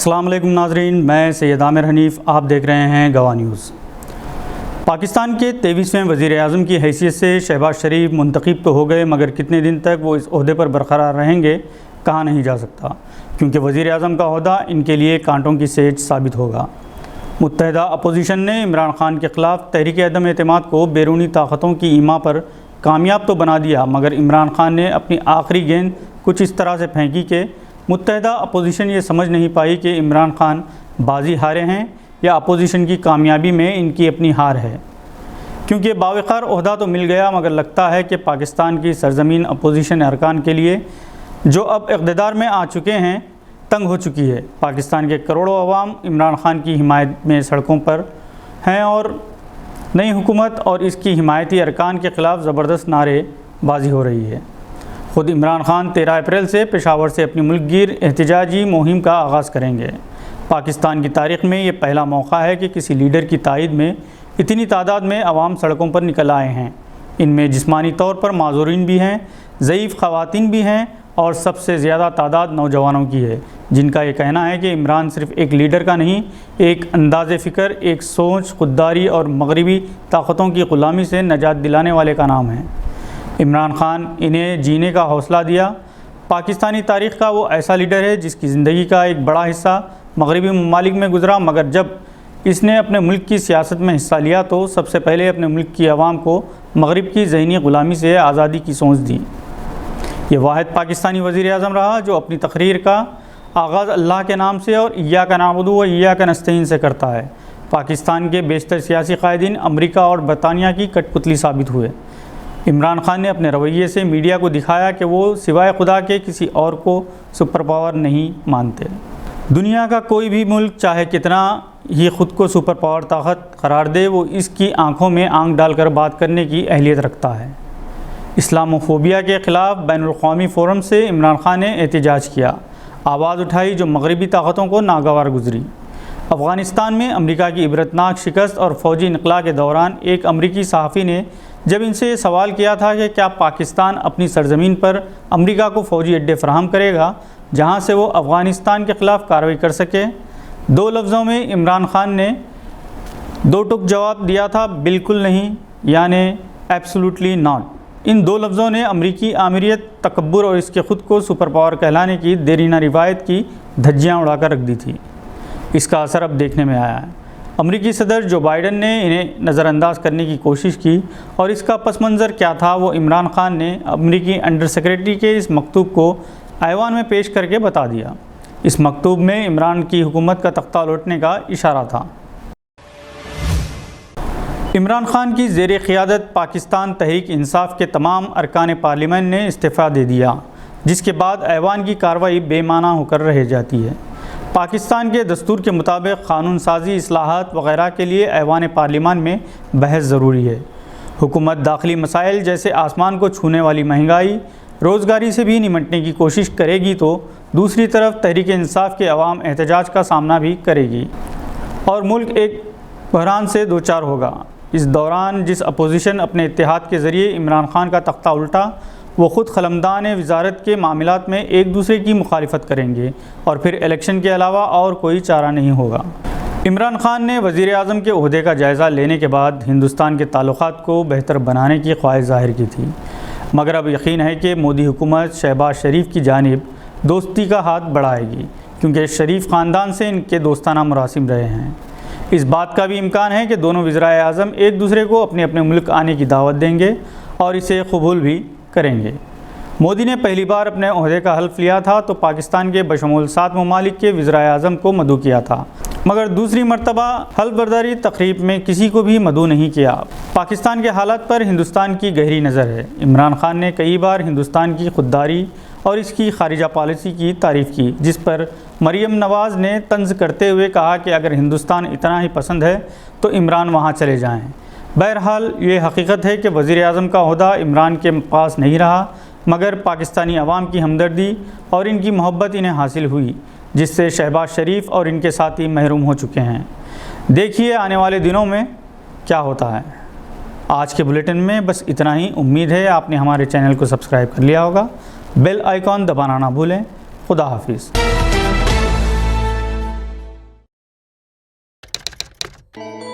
السلام علیکم ناظرین، میں سید عامر حنیف، آپ دیکھ رہے ہیں گواہ نیوز۔ پاکستان کے 23ویں وزیر اعظم کی حیثیت سے شہباز شریف منتخب تو ہو گئے، مگر کتنے دن تک وہ اس عہدے پر برقرار رہیں گے کہا نہیں جا سکتا، کیونکہ وزیر اعظم کا عہدہ ان کے لیے کانٹوں کی سیچ ثابت ہوگا۔ متحدہ اپوزیشن نے عمران خان کے خلاف تحریک عدم اعتماد کو بیرونی طاقتوں کی ایما پر کامیاب تو بنا دیا، مگر عمران خان نے اپنی آخری گیند کچھ اس طرح سے پھینکی کہ متحدہ اپوزیشن یہ سمجھ نہیں پائی کہ عمران خان بازی ہارے ہیں یا اپوزیشن کی کامیابی میں ان کی اپنی ہار ہے، کیونکہ باوقار عہدہ تو مل گیا، مگر لگتا ہے کہ پاکستان کی سرزمین اپوزیشن ارکان کے لیے جو اب اقتدار میں آ چکے ہیں تنگ ہو چکی ہے۔ پاکستان کے کروڑوں عوام عمران خان کی حمایت میں سڑکوں پر ہیں اور نئی حکومت اور اس کی حمایتی ارکان کے خلاف زبردست نعرے بازی ہو رہی ہے۔ خود عمران خان 13 اپریل سے پشاور سے اپنی ملک گیر احتجاجی مہم کا آغاز کریں گے۔ پاکستان کی تاریخ میں یہ پہلا موقع ہے کہ کسی لیڈر کی تائید میں اتنی تعداد میں عوام سڑکوں پر نکل آئے ہیں۔ ان میں جسمانی طور پر معذورین بھی ہیں، ضعیف خواتین بھی ہیں اور سب سے زیادہ تعداد نوجوانوں کی ہے، جن کا یہ کہنا ہے کہ عمران صرف ایک لیڈر کا نہیں، ایک انداز فکر، ایک سوچ، خودداری اور مغربی طاقتوں کی غلامی سے نجات دلانے والے کا نام ہے۔ عمران خان انہیں جینے کا حوصلہ دیا۔ پاکستانی تاریخ کا وہ ایسا لیڈر ہے جس کی زندگی کا ایک بڑا حصہ مغربی ممالک میں گزرا، مگر جب اس نے اپنے ملک کی سیاست میں حصہ لیا تو سب سے پہلے اپنے ملک کی عوام کو مغرب کی ذہنی غلامی سے آزادی کی سوچ دی۔ یہ واحد پاکستانی وزیر اعظم رہا جو اپنی تقریر کا آغاز اللہ کے نام سے اور ایاک نعبد و ایاک نستعین سے کرتا ہے۔ پاکستان کے بیشتر سیاسی قائدین امریکہ اور برطانیہ کی کٹ پتلی ثابت ہوئے۔ عمران خان نے اپنے رویے سے میڈیا کو دکھایا کہ وہ سوائے خدا کے کسی اور کو سپر پاور نہیں مانتے۔ دنیا کا کوئی بھی ملک چاہے کتنا ہی خود کو سپر پاور طاقت قرار دے، وہ اس کی آنکھوں میں آنکھ ڈال کر بات کرنے کی اہلیت رکھتا ہے۔ اسلاموفوبیا کے خلاف بین الاقوامی فورم سے عمران خان نے احتجاج کیا، آواز اٹھائی جو مغربی طاقتوں کو ناگوار گزری۔ افغانستان میں امریکہ کی عبرتناک شکست اور فوجی انخلا کے دوران ایک امریکی صحافی نے جب ان سے یہ سوال کیا تھا کہ کیا پاکستان اپنی سرزمین پر امریکہ کو فوجی اڈے فراہم کرے گا جہاں سے وہ افغانستان کے خلاف کارروائی کر سکے، 2 لفظوں میں عمران خان نے 2 ٹک جواب دیا تھا: بالکل نہیں، یعنی ایبسولوٹلی ناٹ۔ ان 2 لفظوں نے امریکی آمریت، تکبر اور اس کے خود کو سپر پاور کہلانے کی دیرینہ روایت کی دھجیاں اڑا کر رکھ دی تھی۔ اس کا اثر اب دیکھنے میں آیا ہے۔ امریکی صدر جو بائیڈن نے انہیں نظر انداز کرنے کی کوشش کی، اور اس کا پس منظر کیا تھا وہ عمران خان نے امریکی انڈر سیکرٹری کے اس مکتوب کو ایوان میں پیش کر کے بتا دیا۔ اس مکتوب میں عمران کی حکومت کا تختہ لوٹنے کا اشارہ تھا۔ عمران خان کی زیر قیادت پاکستان تحریک انصاف کے تمام ارکان پارلیمنٹ نے استعفیٰ دے دیا، جس کے بعد ایوان کی کارروائی بے معنی ہو کر رہ جاتی ہے۔ پاکستان کے دستور کے مطابق قانون سازی، اصلاحات وغیرہ کے لیے ایوان پارلیمان میں بحث ضروری ہے۔ حکومت داخلی مسائل جیسے آسمان کو چھونے والی مہنگائی، روزگاری سے بھی نمٹنے کی کوشش کرے گی تو دوسری طرف تحریک انصاف کے عوام احتجاج کا سامنا بھی کرے گی اور ملک ایک بحران سے دوچار ہوگا۔ اس دوران جس اپوزیشن اپنے اتحاد کے ذریعے عمران خان کا تختہ الٹا، وہ خود قلمدان وزارت کے معاملات میں ایک دوسرے کی مخالفت کریں گے اور پھر الیکشن کے علاوہ اور کوئی چارہ نہیں ہوگا۔ عمران خان نے وزیر اعظم کے عہدے کا جائزہ لینے کے بعد ہندوستان کے تعلقات کو بہتر بنانے کی خواہش ظاہر کی تھی، مگر اب یقین ہے کہ مودی حکومت شہباز شریف کی جانب دوستی کا ہاتھ بڑھائے گی، کیونکہ شریف خاندان سے ان کے دوستانہ مراسم رہے ہیں۔ اس بات کا بھی امکان ہے کہ دونوں وزرائے اعظم ایک دوسرے کو اپنے اپنے ملک آنے کی دعوت دیں گے اور اسے قبول بھی کریں گے۔ مودی نے پہلی بار اپنے عہدے کا حلف لیا تھا تو پاکستان کے بشمول 7 ممالک کے وزرائے اعظم کو مدعو کیا تھا، مگر دوسری مرتبہ حلف برداری تقریب میں کسی کو بھی مدعو نہیں کیا۔ پاکستان کے حالات پر ہندوستان کی گہری نظر ہے۔ عمران خان نے کئی بار ہندوستان کی خودداری اور اس کی خارجہ پالیسی کی تعریف کی، جس پر مریم نواز نے طنز کرتے ہوئے کہا کہ اگر ہندوستان اتنا ہی پسند ہے تو عمران وہاں چلے جائیں۔ بہرحال یہ حقیقت ہے کہ وزیر اعظم کا عہدہ عمران کے پاس نہیں رہا، مگر پاکستانی عوام کی ہمدردی اور ان کی محبت انہیں حاصل ہوئی، جس سے شہباز شریف اور ان کے ساتھی محروم ہو چکے ہیں۔ دیکھیے آنے والے دنوں میں کیا ہوتا ہے۔ آج کے بلیٹن میں بس اتنا ہی۔ امید ہے آپ نے ہمارے چینل کو سبسکرائب کر لیا ہوگا۔ بیل آئیکن دبانا نہ بھولیں۔ خدا حافظ۔ ہے۔